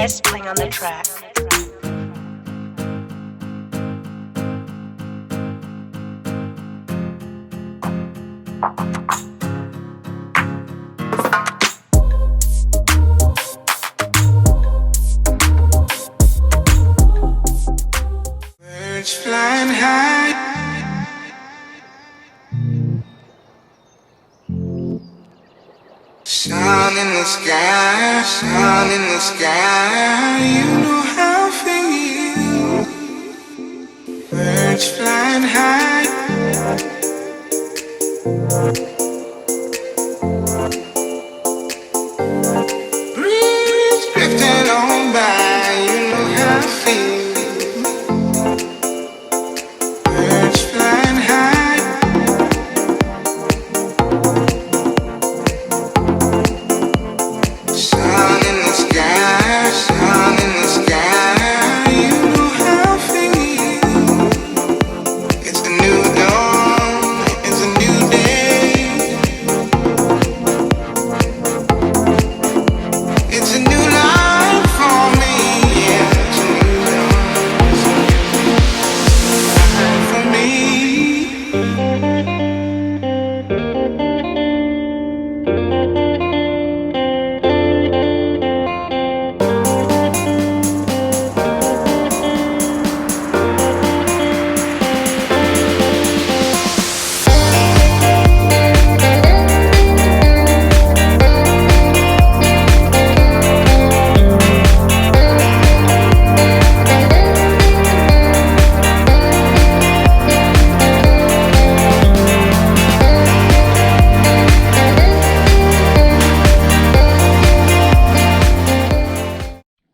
best playing on the track. Birds flying high, sun in the sky, sun in the sky. You know how I feel. Birds flying high, breeze drifting on by. You know how I feel. Birds flying high, sun in the sky, sun in the sky. You know how I feel. It's a new dawn, it's a new day. It's a new life for me. Yeah, it's a new dawn for me.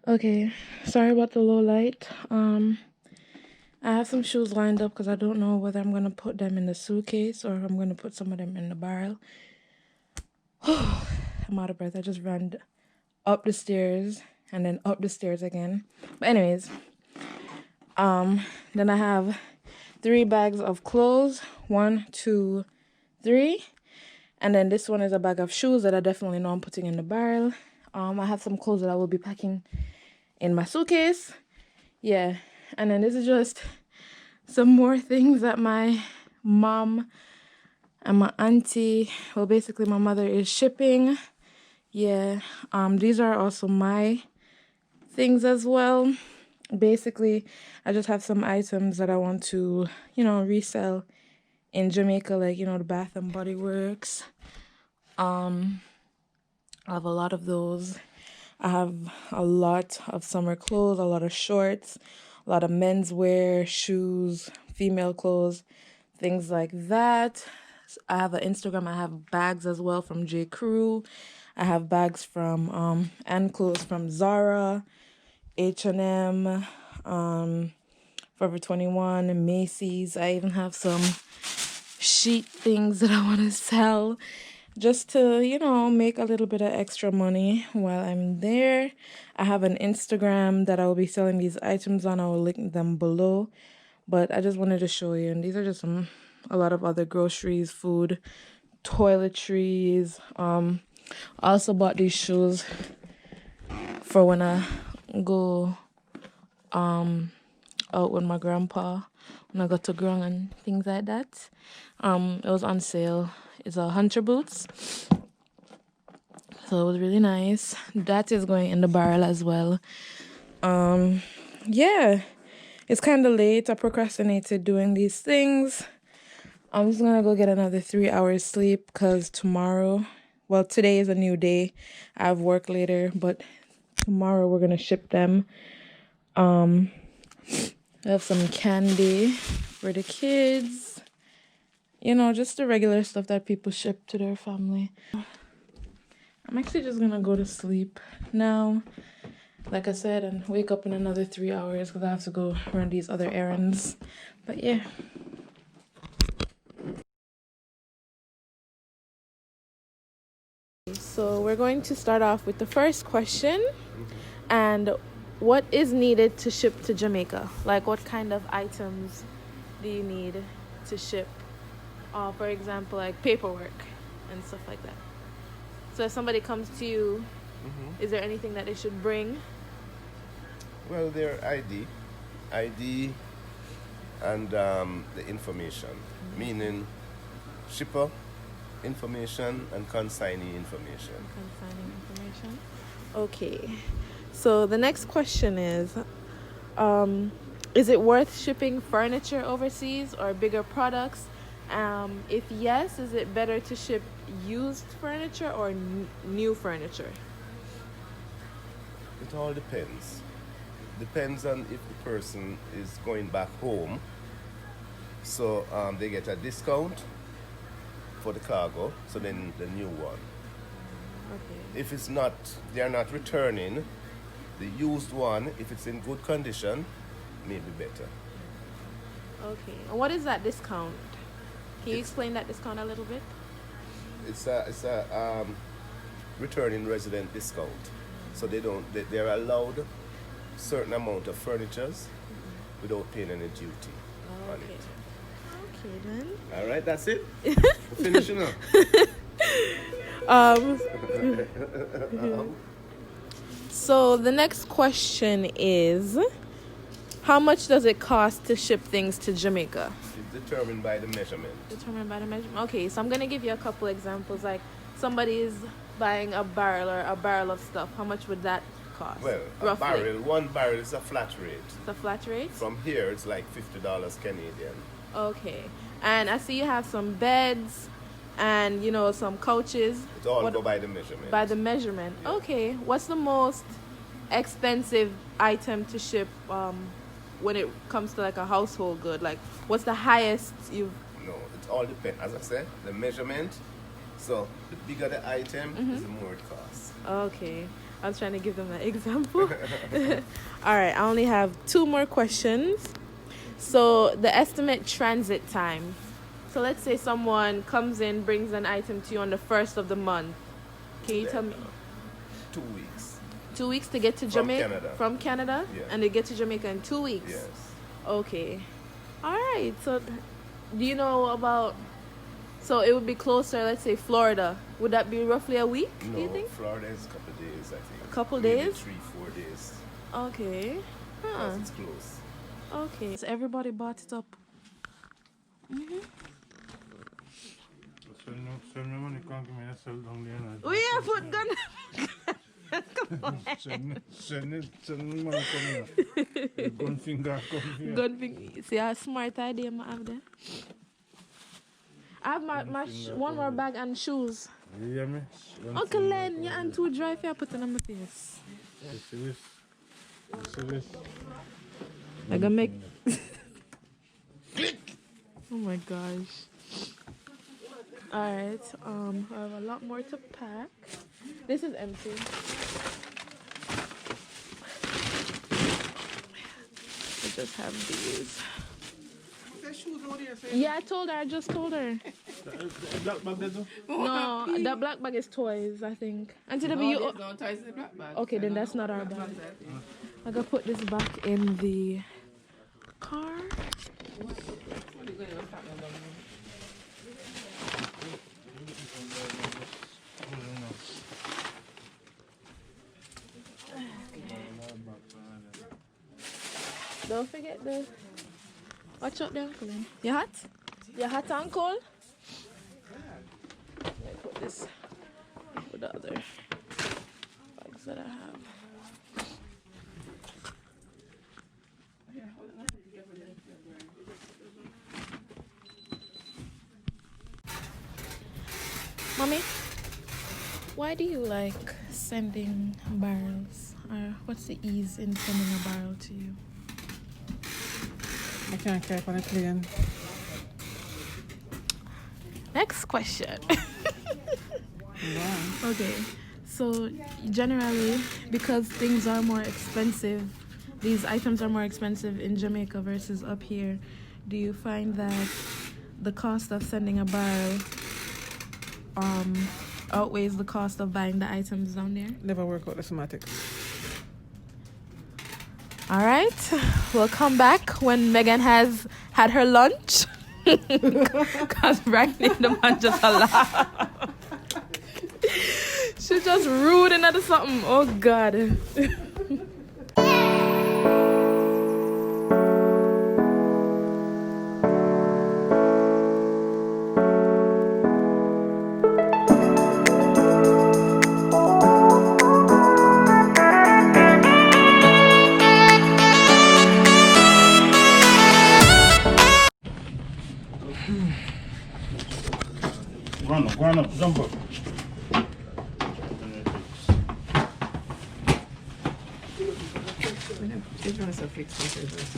Okay, sorry about the low light. I have some shoes lined up because I don't know whether I'm gonna put them in the suitcase or if I'm gonna put some of them in the barrel. I'm out of breath. I just ran up the stairs and then up the stairs again. But anyways, then I have 3 bags of clothes. 1, 2, 3. And then this one is a bag of shoes that I definitely know I'm putting in the barrel. I have some clothes that I will be packing in my suitcase. Yeah. And then this is just some more things that my mom and my auntie, well, basically my mother is shipping. Yeah. These are also my things as well. Basically, I just have some items that I want to, resell in Jamaica, like, the Bath and Body Works. I have a lot of those. I have a lot of summer clothes, a lot of shorts, a lot of menswear, shoes, female clothes, things like that. I have an Instagram. I have bags as well from J. Crew. I have bags from and clothes from Zara, H&M, Forever 21, Macy's. I even have some sheet things that I want to sell just to, make a little bit of extra money while I'm there. I have an Instagram that I will be selling these items on. I will link them below. But I just wanted to show you. And these are just a lot of other groceries, food, toiletries. I also bought these shoes for when I go out with my grandpa, when I go to Grung and things like that. It was on sale. It's a Hunter boots. So it was really nice. That is going in the barrel as well. Yeah. It's kind of late. I procrastinated doing these things. I'm just going to go get another 3 hours sleep because today is a new day. I have work later, but tomorrow we're going to ship them. I have some candy for the kids. Just the regular stuff that people ship to their family. I'm actually just going to go to sleep now, like I said, and wake up in another 3 hours because I have to go run these other errands. But yeah. So we're going to start off with the first question. And what is needed to ship to Jamaica? Like, what kind of items do you need to ship? For example, like paperwork and stuff like that. So if somebody comes to you, is there anything that they should bring Well, their ID, and the information, meaning shipper information and consignee information. Consigning information. Okay. So the next question is it worth shipping furniture overseas or bigger products? If yes, is it better to ship used furniture or new furniture? It all depends. Depends on if the person is going back home, so they get a discount for the cargo, so then the new one. Okay. If it's not, they are not returning, the used one, if it's in good condition, may be better. Okay. And what is that discount? Can you explain that discount a little bit? It's a returning resident discount, so they're allowed certain amount of furnitures without paying any duty on Okay. it. Okay then. All right, that's it. We're finishing up. So the next question is, how much does it cost to ship things to Jamaica? It's determined by the measurement. Determined by the measurement. Okay, so I'm gonna give you a couple examples. Like somebody is buying a barrel or a barrel of stuff. How much would that cost? Well, roughly? one barrel is a flat rate. The flat rate? From here, it's like $50 Canadian. Okay. And I see you have some beds and, some couches. It all go by the measurement. By the measurement. Yeah. Okay. What's the most expensive item to ship when it comes to like a household good? Like, what's the highest you've... No, it all depends. As I said, the measurement. So the bigger the item, the more it costs. Okay. I was trying to give them an example. All right. I only have 2 more questions. So the estimate transit time. So let's say someone comes in, brings an item to you on the 1st of the month. Can you tell me? 2 weeks. 2 weeks to get to Jamaica? Canada. From Canada? Yeah. And they get to Jamaica in 2 weeks? Yes. Okay. All right. So do you know about... So it would be closer, let's say Florida. Would that be roughly a week, No, do you think? Florida is a couple of days, I think. A couple Maybe days? 3-4 days. Okay. Huh. Because it's close. Okay. So everybody bought it up. Send me money, can't give me a cell down there. Oh yeah, put gun. Send me money, come here. Gun finger, come here. Gun finger. See a smart idea I have there. I have my one more bag and shoes. You hear me? Uncle Len, your hand too dry if you put it on my face. You see this? You see this? I gonna make... Oh my gosh. Alright, I have a lot more to pack. This is empty. I just have these. Yeah, I just told her. Black bag there though? No, that black bag is toys, I think. Auntie W, you... No toys in the black bag. Okay, then that's not our bag. I'm gonna put this back in the car. Don't forget the... Watch out there, Uncle. Your hat? Your hat, Uncle? Let me put this with the other bags that I have. Mommy, why do you like sending barrels? Or what's the ease in sending a barrel to you? I can't carry on a plane. Next question. Wow. Okay, so generally, because things are more expensive, these items are more expensive in Jamaica versus up here, do you find that the cost of sending a barrel outweighs the cost of buying the items down there? Never work out the semantics. All right, we'll come back when Megan has had her lunch. Because right now the man just a laugh. She just rude and something. Oh God. Go on up, jump up. She's trying to fix this.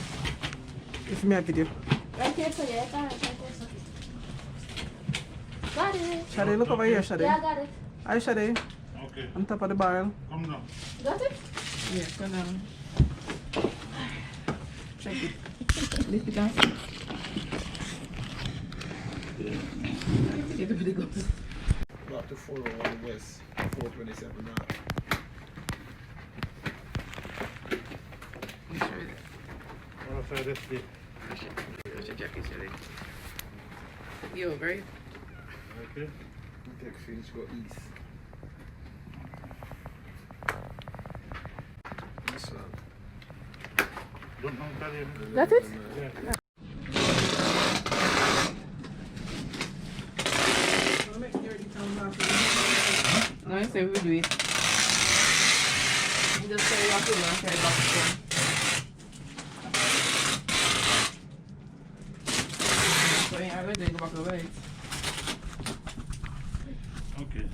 It's me a video. Right here, so yeah, got it. Got it. Shade, look over here, Shade. Yeah, I got it. Hi, Shade. Okay, On top of the barrel. come down. Got it? Yeah, go down. Check it. Lift it down. Get the video goes. Not to 401 West, 427 now. You agree? Okay. Take finish, go east. This one. Don't carry him. That's it? No, I say we do it. Just carry off the one, carry back the one.